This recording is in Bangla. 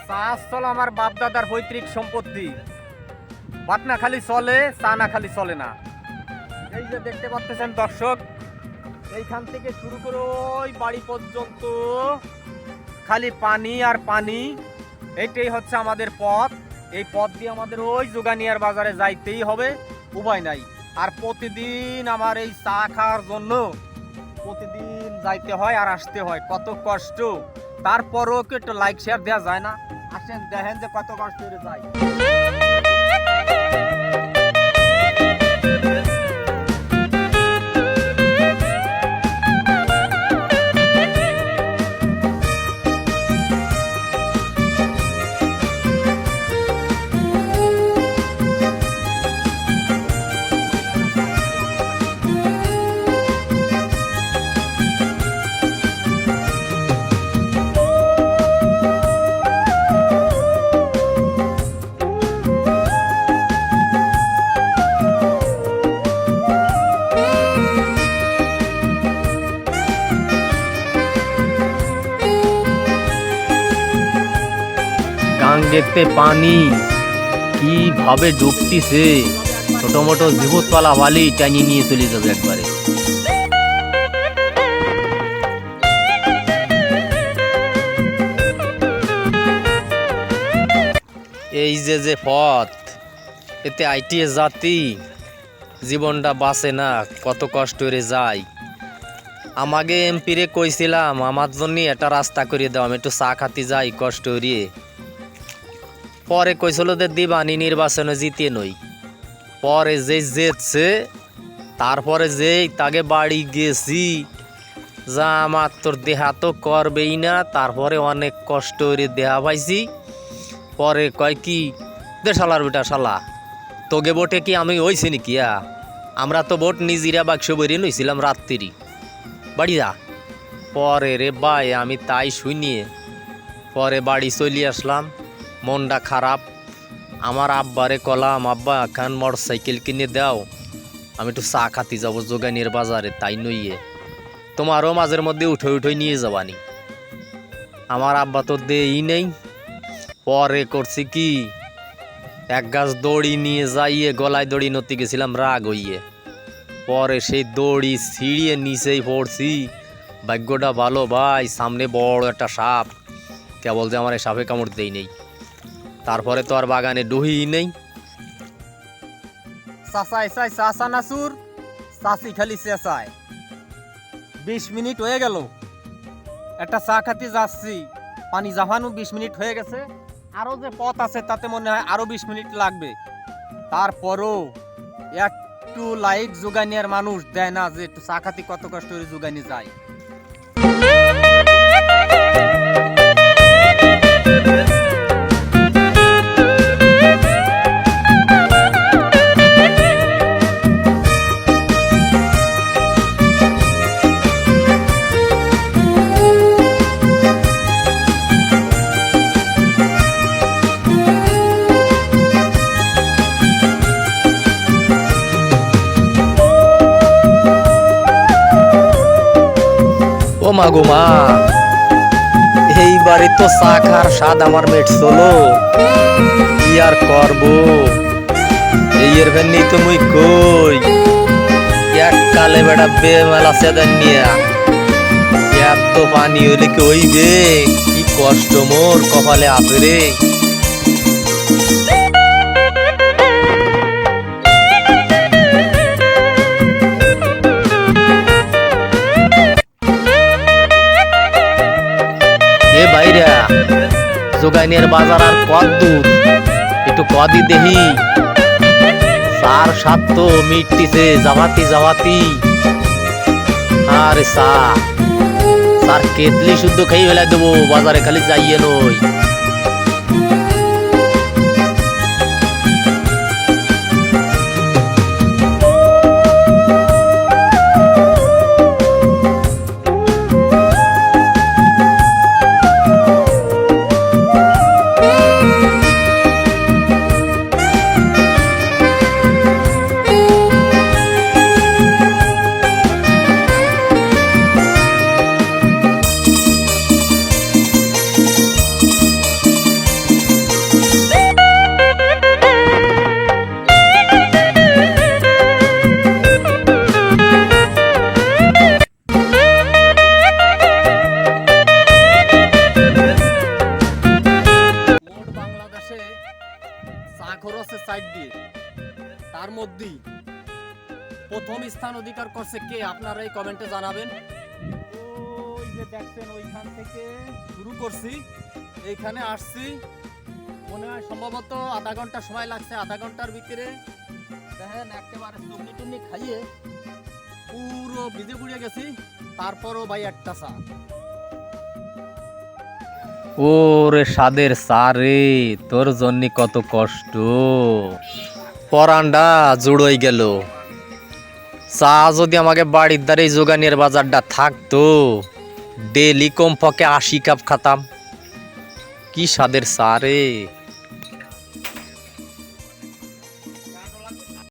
চা চল আমার বাপ দাদার পৈতৃক সম্পত্তি। ভাত না খালি চলে, চা না খালি চলে না। এই যে দেখতে পাচ্ছেন দর্শক, এইখান থেকে শুরু করে ওই বাড়ি পর্যন্ত খালি পানি আর পানি। এইটাই হচ্ছে আমাদের পথ। এই পথ দিয়ে আমাদের ওই যোগানিয়ার বাজারে যাইতেই হবে, উপায় নাই। আর প্রতিদিন আমার এই চা খাওয়ার জন্য প্রতিদিন যাইতে হয় আর আসতে হয়, কত কষ্ট। তারপরও কি একটু লাইক শেয়ার দেওয়া যায় না? আসেন দেখেন যে কত কষ্ট করে যায়। গাং দেখতে পানি কিভাবে ডুবতিছে, ছোট মোটো জীবতপালা বালি টানিয়ে নিয়ে চলে যাবে একবারে। এই যে পথ, এতে আইটিএস জাতি জীবনটা বাঁচে না, কত কষ্ট করে যায়। আমাকে এমপিরে কইছিলাম আমার জন্য একটা রাস্তা করে দাও, আমি একটু চা খাতে যাই কষ্ট করিয়ে। পরে কইছিল যে দিবানি, নির্বাচনে জিতে নই। পরে যে যেছে, তারপরে যেই তাকে বাড়ি গেছি, যা আমার তোর দেহা তো করবেই না। তারপরে অনেক কষ্ট করে দেহা পাইছি। পরে কয় কি দে শালার বেটা শালা, তোকে বোটে কি আমি হইছি নাকি? আমরা তো বোট নিজেরা বাক্স বেরিয়ে নইছিলাম রাত্রি, বাড়ি যা। পরে রে ভাই আমি তাই শুনিয়ে পরে বাড়ি চলে আসলাম, মনটা খারাপ। আমার আব্বারে কলাম, আব্বা এখন মোটর সাইকেল কিনে দাও, আমি একটু চা খাতে যাবো যোগানির বাজারে। তাই নইয়ে তোমারও মাঝের মধ্যে উঠে নিয়ে যাবানি। আমার আব্বা তো দেই নেই। পরে করছি কি, এক গাছ দড়ি নিয়ে যাইয়ে গলায় দড়ি নতি গেছিলাম রাগ হইয়ে। পরে সেই দড়ি ছিঁড়িয়ে নিচেই পড়ছি। ভাগ্যটা ভালো ভাই, সামনে বড় একটা সাপ, কেবল যে আমার এই সাপে কামড় দেই নেই। তারপরে তো আর বাগানে ডুহি নেই। চাচাই চাই চাচা নাসুর, চাচি খালি চেঁচায়। 20 মিনিট হয়ে গেল, একটা চা খাতে যাচ্ছি, পানি জাফানো 20 মিনিট হয়ে গেছে। আরো যে পথ আছে তাতে মনে হয় আরো 20 মিনিট লাগবে। তারপরও একটু লাইক যোগানিয়ার মানুষ দেয় না, যে একটু চা খাতে কত কষ্ট করে যোগানি যায়। ও মা গো মা, এইবারে তো চা খার স্বাদ আমার মেট চলো, কি আর করবো। এই এর ভেন্নি তো মুই কই এককালে বেটা বেমেলা সেদান নিয়া এত পানি হইলে কি হইবে? কি কষ্ট মোর কপালে আছে রে। বাইরা যোগাইনের বাজার আর কত দূর, একটু কদি দেহি। চার সাত তো মিটতিছে যাওয়াতি যাওয়াতি। আরে চার কেতলি শুদ্ধ খেয়ে ফেলাই দেবো, বাজারে খালি যাইয়ে নই। সাইড দিয়ে, তার মধ্যেই প্রথম স্থান অধিকার করছে কে আপনারা এই কমেন্টে জানাবেন। ওই যে দেখছেন ওইখান থেকে শুরু করছি, এইখানে আসছি মনে হয় সম্ভবত আধা ঘন্টা সময় লাগছে। আধা ঘন্টার ভিতরে দেখেন একেবারে চুমনি টুমনি খাইয়ে পুরো ভিজে পুড়িয়ে গেছি। তারপরও ভাই একটা চা। ওরে স্বাদের সারে, তোর জন্য কত কষ্ট, পরান্ডা জুড়োই গেল। চা যদি আমাকে বাড়ির দ্বারে যোগানের বাজারটা থাকতো, ডেলি কমপক্ষে 80 কাপ খাতাম। কি স্বাদের চা রে।